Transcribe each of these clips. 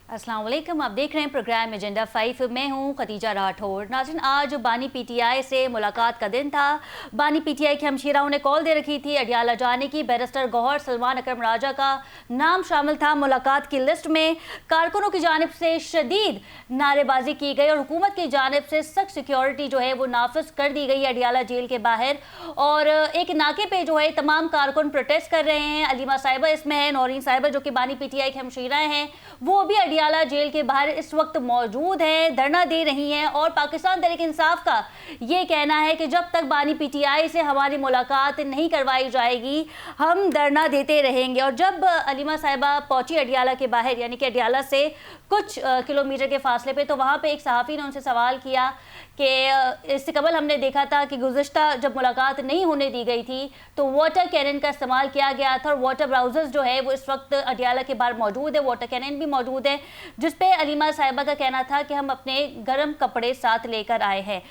अस्सलाम वालेकुम, आप देख रहे हैं प्रोग्राम एजेंडा 5। मैं हूं खदीजा राठौर। नाज़रीन, आज बानी पीटीआई से मुलाकात का दिन था। बानी पीटीआई के हमशीराओं ने कॉल दे रखी थी अडियाला जाने की। बैरिस्टर गौहर सलमान अकरम राजा का नाम शामिल था मुलाकात की लिस्ट में। कारकुनों की जानिब से शदीद नारेबाजी की गई और हुकूमत की जानिब से सख्त सिक्योरिटी जो है वो नाफिज कर दी गई अडियाला जेल के बाहर। और एक नाके पे जो है तमाम कारकुन प्रोटेस्ट कर रहे हैं। अलीमा साहिबा इसमें है, नौरीन साहिबा जो कि बानी पीटीआई के हमशीरा हैं, वो भी अडियाला जेल के बाहर इस वक्त मौजूद हैं, धरना दे रही हैं। और पाकिस्तान तहरीक इंसाफ का ये कहना है कि जब तक बानी पीटीआई से हमारी मुलाकात नहीं करवाई जाएगी हम धरना देते रहेंगे। और जब अलीमा साहिबा पहुंची अडियाला के बाहर, यानी कि अडियाला से कुछ किलोमीटर के फासले पे, तो वहाँ पे एक सहाफ़ी ने उनसे सवाल किया कि इससे कबल हमने देखा था कि गुज़िश्ता जब मुलाकात नहीं होने दी गई थी तो वाटर कैनन का इस्तेमाल किया गया था, और वाटर ब्राउजर्स जो है वो इस वक्त अडियाला के बाहर मौजूद है, वाटर कैनन भी मौजूद है, जिस पे अलीमा साहिबा का कहना था कि हम अपने गर्म कपड़े साथ लेकर आए हैं।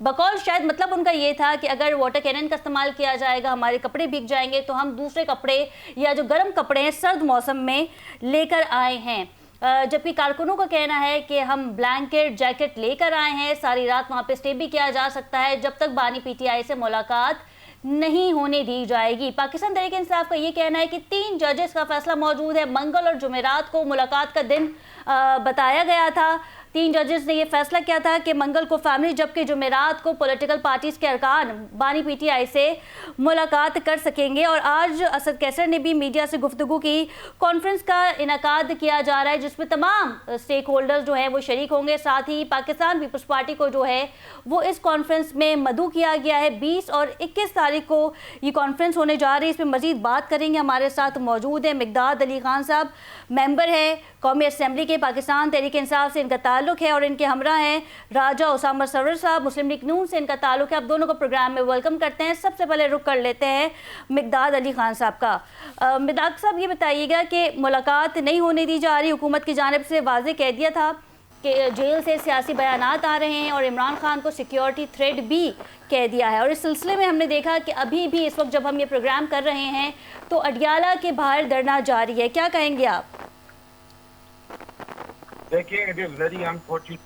बकौल शायद मतलब उनका ये था कि अगर वाटर कैनन का इस्तेमाल किया जाएगा हमारे कपड़े भीग जाएंगे, तो हम दूसरे कपड़े या जो गर्म कपड़े हैं सर्द मौसम में लेकर आए हैं। जबकि कारकुनों का कहना है कि हम ब्लैंकेट जैकेट लेकर आए हैं, सारी रात वहाँ पे स्टे भी किया जा सकता है जब तक बानी पीटीआई से मुलाकात नहीं होने दी जाएगी। पाकिस्तान तहरीक इंसाफ का ये कहना है कि 3 जजेस का फैसला मौजूद है। मंगल और जुमेरात को मुलाकात का दिन बताया गया था। 3 जजेस ने यह फैसला किया था कि मंगल को फैमिली, जबकि जुमेरात को पॉलिटिकल पार्टीज के अरकान बानी पीटीआई से मुलाकात कर सकेंगे। और आज असद कैसर ने भी मीडिया से गुफ्तगू की। कॉन्फ्रेंस का इनकाद किया जा रहा है जिसमें तमाम स्टेक होल्डर्स जो है वो शरीक होंगे। साथ ही पाकिस्तान पीपल्स पार्टी को जो है वो इस कॉन्फ्रेंस में मदऊ किया गया है। 20 और 21 तारीख को ये कॉन्फ्रेंस होने जा रही है। इसमें मजीद बात करेंगे। हमारे साथ मौजूद है मिकदाद अली खान साहब, मेंबर है कौमी असम्बली के, पाकिस्तान तहरीक इंसाफ से इनका ताल्लुक है। और इनके हमरा हैं राजा उसामा सरवर साहब, मुस्लिम लीग नून से इनका ताल्लुक है। आप दोनों को प्रोग्राम में वेलकम करते हैं। सबसे पहले रुक कर लेते हैं मिकदाद अली खान साहब का। मिकदाद साहब, ये बताइएगा कि मुलाकात नहीं होने दी जा रही, हुकूमत की जानिब से वाज़ेह कह दिया था कि जेल से सियासी बयानात आ रहे हैं और इमरान खान को सिक्योरिटी थ्रेट भी कह दिया है। और इस सिलसिले में हमने देखा कि अभी भी इस वक्त जब हम ये प्रोग्राम कर रहे हैं तो अडियाला के बाहर धरना जारी है। क्या कहेंगे आप? देखिए, it is very unfortunate.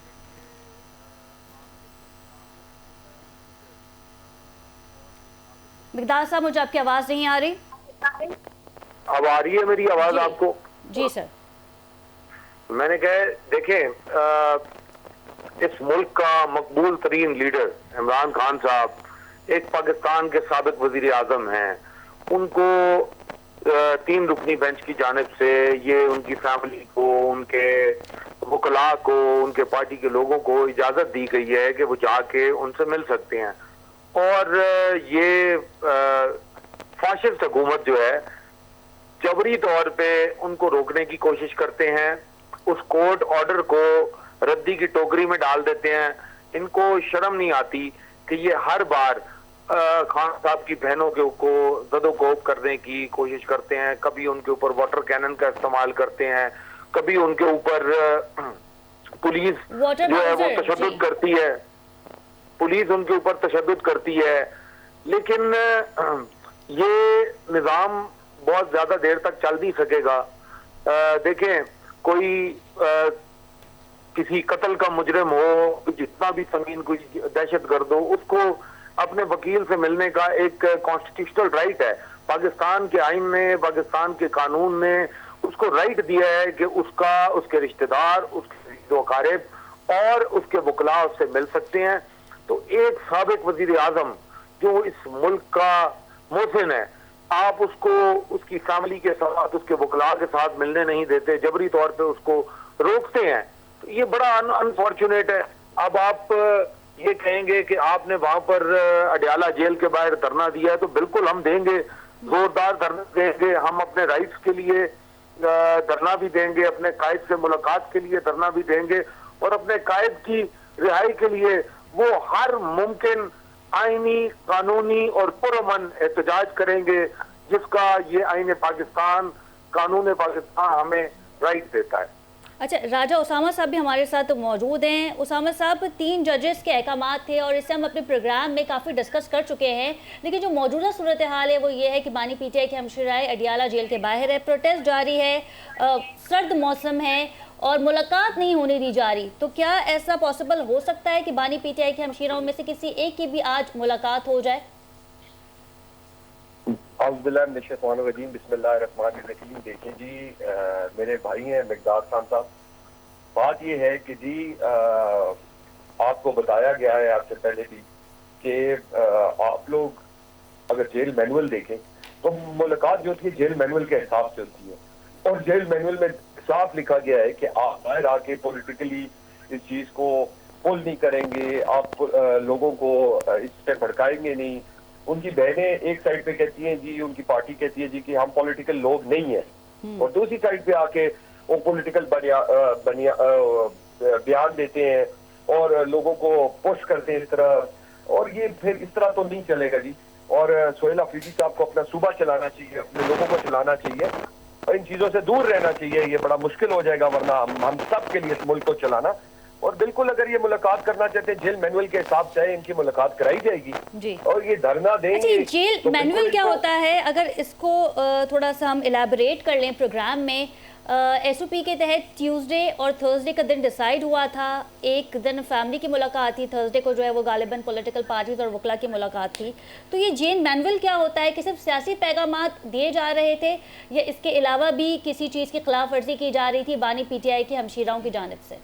Mekdad साहब, मुझे आपकी आवाज़ नहीं आ रही। अब आ रही है मेरी आवाज़ आपको? जी सर। मैंने कहा, देखें, इस मुल्क का मकबूल तरीन लीडर इमरान खान साहब एक पाकिस्तान के साबिक वजीर आजम हैं। उनको 3 रुकनी बेंच की जानिब से ये उनकी फैमिली को, उनके वकला को, उनके पार्टी के लोगों को इजाज़त दी गई है कि वो जाके उनसे मिल सकते हैं। और ये फाशिस्ट हुकूमत जो है जबरी तौर पे उनको रोकने की कोशिश करते हैं, उस कोर्ट ऑर्डर को रद्दी की टोकरी में डाल देते हैं। इनको शर्म नहीं आती कि ये हर बार खान साहब की बहनों के को जदोकोब करने की कोशिश करते हैं। कभी उनके ऊपर वाटर कैनन का इस्तेमाल करते हैं, कभी उनके ऊपर पुलिस जो है वो तशद्दुद करती है, पुलिस उनके ऊपर तशद्दुद करती है। लेकिन ये निज़ाम बहुत ज्यादा देर तक चल नहीं सकेगा। देखें, कोई किसी कत्ल का मुजरिम हो, जितना भी संगीन कोई दहशतगर्द हो, उसको अपने वकील से मिलने का एक कॉन्स्टिट्यूशनल राइट है। पाकिस्तान के आइन ने, पाकिस्तान के कानून ने उसको राइट दिया है कि उसका, उसके रिश्तेदार, उसके अकारिब और उसके वकला उससे मिल सकते हैं। तो एक साबिक वजीर आजम जो इस मुल्क का मोहसिन है, आप उसको उसकी फैमिली के साथ, उसके वकला के साथ मिलने नहीं देते, जबरी तौर पे उसको रोकते हैं। तो ये बड़ा अनफॉर्चुनेट है। अब आप ये कहेंगे कि आपने वहां पर अडियाला जेल के बाहर धरना दिया है, तो बिल्कुल हम देंगे, जोरदार धरना देंगे। हम अपने राइट्स के लिए धरना भी देंगे, अपने कायद से मुलाकात के लिए धरना भी देंगे, और अपने कायद की रिहाई के लिए वो हर मुमकिन आईनी, कानूनी और पुरअमन एहतजाज करेंगे जिसका ये आईन पाकिस्तान, कानून पाकिस्तान हमें राइट देता है। अच्छा, राजा उसामा साहब भी हमारे साथ मौजूद हैं। उसामा साहब, 3 जजेस के अहकामात थे और इससे हम अपने प्रोग्राम में काफ़ी डिस्कस कर चुके हैं। लेकिन जो मौजूदा सूरत हाल है वो ये है कि बानी पीटीआई के हमशीराए अडियाला जेल के बाहर है, प्रोटेस्ट जारी है, सर्द मौसम है اور ملاقات نہیں ہونے دی جا رہی، تو کیا ایسا پاسبل ہو سکتا ہے کہ بانی پی ٹی آئی کے ہمشیراؤں میں سے کسی ایک کی بھی آج ملاقات ہو جائے؟ اعوذ باللہ من الشیطان الرجیم، بسم اللہ الرحمن الرحیم۔ دیکھیں جی، میرے بھائی ہیں مقداد خان صاحب، بات یہ ہے کہ جی آپ کو بتایا گیا ہے آپ سے پہلے بھی کہ آپ لوگ اگر جیل مینول دیکھیں تو ملاقات جو تھی جیل مینول کے حساب سے ہوتی ہے، اور جیل مینول میں صاف لکھا گیا ہے کہ آپ باہر آ کے پولیٹیکلی اس چیز کو پول نہیں کریں گے، آپ لوگوں کو اس پہ بھڑکائیں گے نہیں۔ ان کی بہنیں ایک سائڈ پہ کہتی ہیں جی، ان کی پارٹی کہتی ہے جی کہ ہم پولیٹیکل لوگ نہیں ہیں، اور دوسری سائڈ پہ آ کے وہ پولیٹیکل بیان دیتے ہیں اور لوگوں کو پوش کرتے ہیں اس طرح، اور یہ پھر اس طرح تو نہیں چلے گا جی۔ اور سہیل آفریدی صاحب کو اپنا صوبہ چلانا چاہیے، اپنے لوگوں کو چلانا چاہیے، اور ان چیزوں سے دور رہنا چاہیے، یہ بڑا مشکل ہو جائے گا ورنہ ہم سب کے لیے اس ملک کو چلانا۔ اور بالکل اگر یہ ملاقات کرنا چاہتے ہیں جیل مینول کے حساب سے ان کی ملاقات کرائی جائے گی جی، اور یہ دھرنا دیں گے۔ جیل مینول کیا ہوتا ہے؟ اگر اس کو تھوڑا سا ہم الیبوریٹ کر لیں پروگرام میں، ایس او پی کے تحت ٹیوزڈے اور تھرسڈے کا دن ڈیسائیڈ ہوا تھا، ایک دن فیملی کی ملاقات تھی، تھرسڈے کو جو ہے وہ غالباً پولیٹیکل پارٹیز اور وکلا کی ملاقات تھی۔ تو یہ جیل مینول کیا ہوتا ہے کہ صرف سیاسی پیغامات دیے جا رہے تھے یا اس کے علاوہ بھی کسی چیز کی خلاف ورزی کی جا رہی تھی بانی پی ٹی آئی کے ہمشیراؤں کی جانب سے؟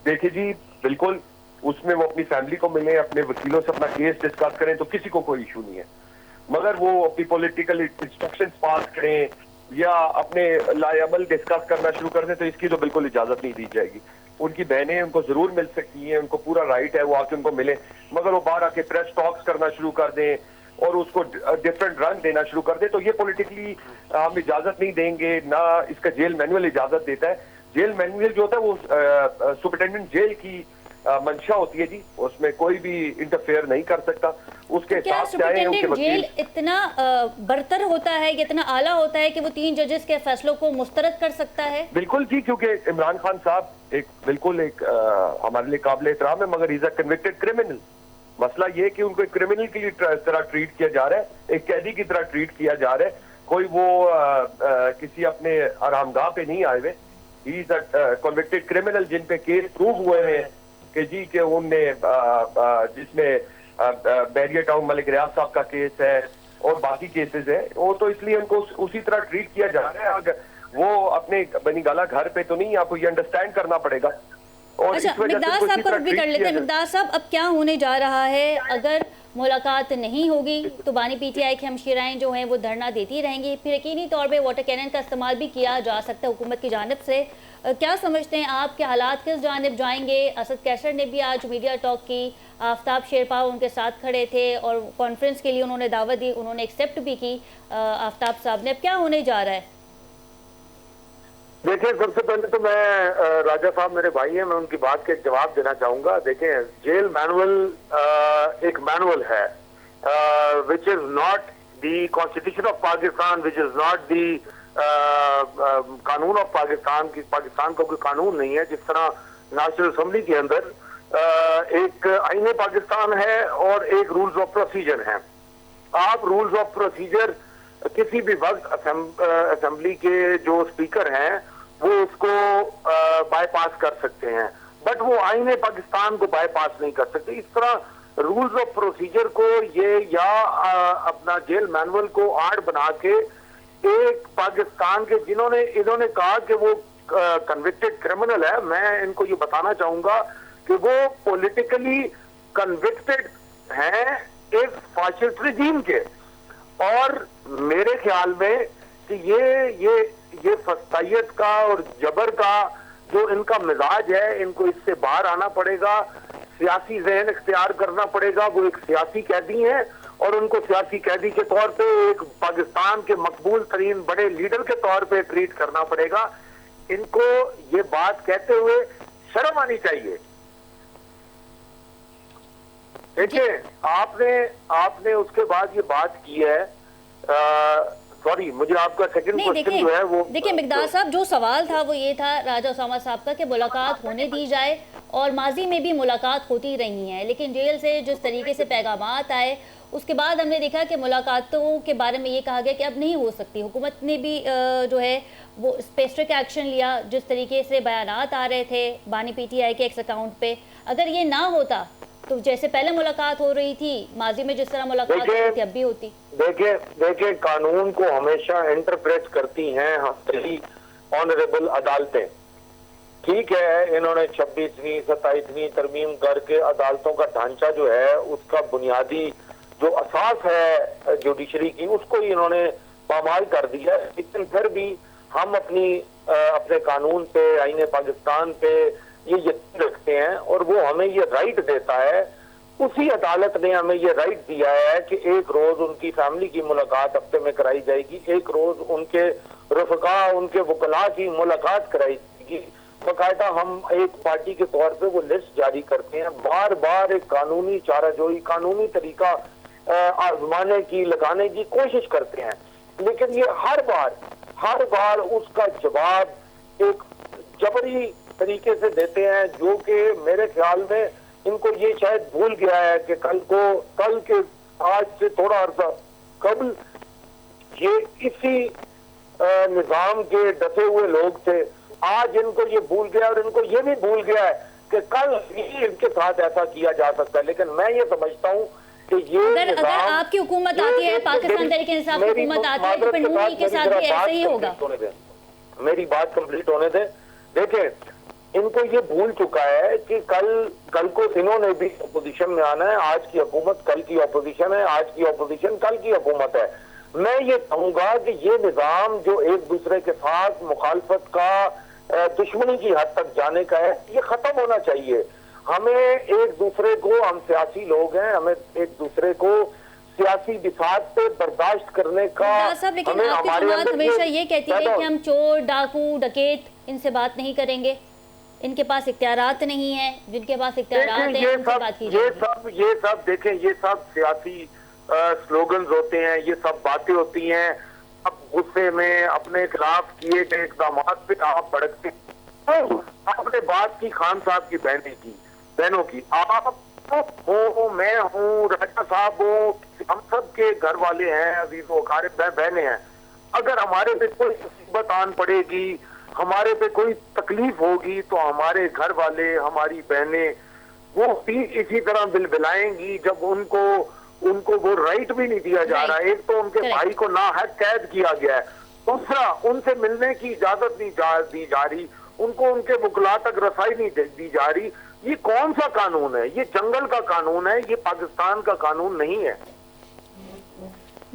دیکھیں جی، بالکل اس میں وہ اپنی فیملی کو ملیں، اپنے وکیلوں سے اپنا کیس ڈسکس کریں تو کسی کو کوئی ایشو نہیں ہے، مگر وہ اپنی پولیٹیکل انسٹرکشنز پاس کریں یا اپنے لائے عمل ڈسکس کرنا شروع کر دیں تو اس کی تو بالکل اجازت نہیں دی جائے گی۔ ان کی بہنیں ان کو ضرور مل سکتی ہیں، ان کو پورا رائٹ ہے وہ آ کے ان کو ملیں، مگر وہ باہر آ کے پریس ٹاکس کرنا شروع کر دیں اور اس کو ڈفرینٹ رنگ دینا شروع کر دیں تو یہ پولیٹیکلی ہم اجازت نہیں دیں گے، نہ اس کا جیل مینول اجازت دیتا ہے۔ جیل مینول جو ہوتا ہے وہ سپرنٹینڈنٹ جیل کی منشا ہوتی ہے جی، اس میں کوئی بھی انٹرفیئر نہیں کر سکتا، اس کے کیا حساب سے آئے ان کے سپرنٹینڈنٹ جیل وکیل۔ اتنا برتر ہوتا ہے کہ اتنا اعلیٰ ہوتا ہے کہ وہ 3 ججز کے فیصلوں کو مسترد کر سکتا ہے؟ بالکل جی، کیونکہ عمران خان صاحب بالکل ایک ہمارے لیے قابل احترام ہے، مگر ہی از اے کنوکٹڈ کرمنل۔ مسئلہ یہ کہ ان کو ایک کرمنل کی طرح ٹریٹ کیا جا رہا ہے، ایک قیدی کی طرح ٹریٹ کیا جا رہا ہے، کوئی وہ کسی اپنے آرامگاہ پہ نہیں آئے ہوئے، ہی از اے کنوکٹڈ کرمنل جن پہ کیس پروو ہوئے ہیں کہ جی کہ ان نے جس میں بیریا ٹاؤن ملک ریاض صاحب کا کیس ہے اور باقی کیسز ہیں، وہ تو اس لیے ان کو اسی طرح ٹریٹ کیا جا رہا ہے۔ اگر وہ اپنے بنی گالا گھر پہ تو نہیں، آپ کو یہ انڈرسٹینڈ کرنا پڑے گا۔ اچھا، مقداد صاحب کا بھی کر لیتے ہیں۔ مقداد صاحب، اب کیا ہونے جا رہا ہے؟ اگر ملاقات نہیں ہوگی تو بانی پی ٹی آئی کی ہمشیرائیں جو ہیں وہ دھرنا دیتی رہیں گی، پھر یقینی طور پہ واٹر کینن کا استعمال بھی کیا جا سکتا ہے حکومت کی جانب سے۔ کیا سمجھتے ہیں آپ کہ حالات کس جانب جائیں گے؟ اسد کیسر نے بھی آج میڈیا ٹاک کی، آفتاب شیرپا ان کے ساتھ کھڑے تھے اور کانفرنس کے لیے انہوں نے دعوت دی، انہوں نے ایکسیپٹ بھی کی آفتاب صاحب نے۔ اب کیا ہونے جا رہا ہے؟ دیکھیں، سب سے پہلے تو میں راجہ صاحب میرے بھائی ہیں، میں ان کی بات کے جواب دینا چاہوں گا۔ دیکھیں، جیل مینول ایک مینول ہے which is not the constitution of Pakistan, which is not the قانون آف پاکستان کی، پاکستان کا کوئی قانون نہیں ہے، جس طرح نیشنل اسمبلی کے اندر ایک آئین پاکستان ہے اور ایک رولز آف پروسیجر ہیں۔ آپ رولز آف پروسیجر کسی بھی وقت اسمبلی کے جو اسپیکر ہیں وہ اس کو بائی پاس کر سکتے ہیں، بٹ وہ آئین پاکستان کو بائی پاس نہیں کر سکتے۔ اس طرح رولز آف پروسیجر کو یہ یا اپنا جیل مینول کو آڑ بنا کے ایک پاکستان کے انہوں نے کہا کہ وہ کنوکٹڈ کرمنل ہے، میں ان کو یہ بتانا چاہوں گا کہ وہ پولیٹیکلی کنوکٹڈ ہیں ایک فاشسٹ رجیم کے، اور میرے خیال میں کہ یہ فسطائیت کا اور جبر کا جو ان کا مزاج ہے، ان کو اس سے باہر آنا پڑے گا، سیاسی ذہن اختیار کرنا پڑے گا۔ وہ ایک سیاسی قیدی ہیں اور ان کو سیاسی قیدی کے طور پہ ایک پاکستان کے مقبول ترین بڑے لیڈر کے طور پہ ٹریٹ کرنا پڑے گا۔ ان کو یہ بات کہتے ہوئے شرم آنی چاہیے۔ دیکھیں، آپ نے اس کے بعد یہ بات کی ہے सॉरी, मुझे आपका सेकंड नहीं क्वेश्चन जो है वो देखिए मिकदार साहब, जो सवाल था वो ये था राजा उसामा साहब का कि मुलाकात होने दी जाए, और माजी में भी मुलाकात होती रही है, लेकिन जेल से जिस तरीके से पैगामात आए उसके बाद हमने देखा कि मुलाकातों के बारे में ये कहा गया कि अब नहीं हो सकती। हुकूमत ने भी जो है वो स्पेसिफिक एक्शन लिया, जिस तरीके से बयानात आ रहे थे बानी पीटीआई के एक्स अकाउंट पे, अगर ये ना होता तो जैसे पहले मुलाकात हो रही थी, माजी में जिस तरह मुलाकात हो रही थी अब भी होती। देखिए कानून को हमेशा इंटरप्रेट करती हैं हमारी ऑनरेबल अदालतें। ठीक है, इन्होंने 26वीं 27वीं तरमीम करके अदालतों का ढांचा जो है उसका बुनियादी जो असास है जुडिशरी की उसको ही इन्होंने पामाल कर दिया, लेकिन फिर भी हम अपने कानून पे, आईने पाकिस्तान पे ये यकीन रखते हैं और वो हमें ये राइट देता है। उसी अदालत ने हमें ये राइट दिया है कि एक रोज उनकी फैमिली की मुलाकात हफ्ते में कराई जाएगी, एक रोज उनके रफका, उनके वकला की मुलाकात कराई जाएगी। बाकायदा हम एक पार्टी के तौर पे वो लिस्ट जारी करते हैं, बार बार एक कानूनी चाराजोई, कानूनी तरीका आजमाने की, लगाने की कोशिश करते हैं, लेकिन ये हर बार उसका जवाब एक जबरी तरीके से देते हैं, जो कि मेरे ख्याल में इनको ये शायद भूल गया है कि कल के आज से थोड़ा अर्सा कबल ये इसी निजाम के डटे हुए लोग थे। आज इनको ये भूल गया और इनको ये भी भूल गया है कि कल भी इनके साथ ऐसा किया जा सकता है। लेकिन मैं ये समझता हूँ कि ये अगर आपकी हुकूमत आती है, पाकिस्तान तहरीक इंसाफ की हुकूमत आती है, तो फिर नून के साथ भी ऐसे ही होगा। मेरी बात कंप्लीट होने दें। देखें, इनको ये भूल चुका है कि कल को इन्होंने भी अपोजिशन में आना है। आज की हुकूमत कल की अपोजिशन है, आज की अपोजिशन कल की हुकूमत है। मैं ये कहूंगा कि ये निजाम जो एक दूसरे के साथ मुखालफत का, दुश्मनी की हद तक जाने का है, ये खत्म होना चाहिए। हमें एक दूसरे को, हम सियासी लोग हैं, हमें एक दूसरे को सियासी बिसात पे बर्दाश्त करने का, लेकिन आपकी जमात हमेशा ये कहती है कि हम चोर, डाकू, डकैत इनसे बात नहीं करेंगे, इनके पास इख्तियारात नहीं है, जिनके पास इख्तियारात हैं उनसे बात की जाएगी। ये सब देखें, ये सब सियासी स्लोगन्स होते हैं, ये सब बातें होती हैं। अब गुस्से में अपने खिलाफ किए गए इक़दाम पे आप भड़कते हैं। आपने बात की खान साहब की बहनों की, आप हो, मैं हूँ, राजा साहब हो, हम सब के घर वाले हैं, अजीजों अकारिब बहनें हैं। अगर हमारे पे कोई मुसीबत आन पड़ेगी, हमारे पे कोई तकलीफ होगी, तो हमारे घर वाले, हमारी बहनें वो भी इसी तरह बिलबिलाएंगी जब उनको वो राइट भी नहीं दिया जा रहा है। एक तो उनके भाई को नाहक कैद किया गया है, दूसरा उनसे मिलने की इजाजत नहीं दी जा रही, उनको उनके वकला तक रसाई नहीं दी जा रही। ये कौन सा कानून है? ये जंगल का कानून है, ये पाकिस्तान का कानून नहीं है।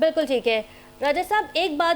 बिल्कुल ठीक है राजा साहब, एक बात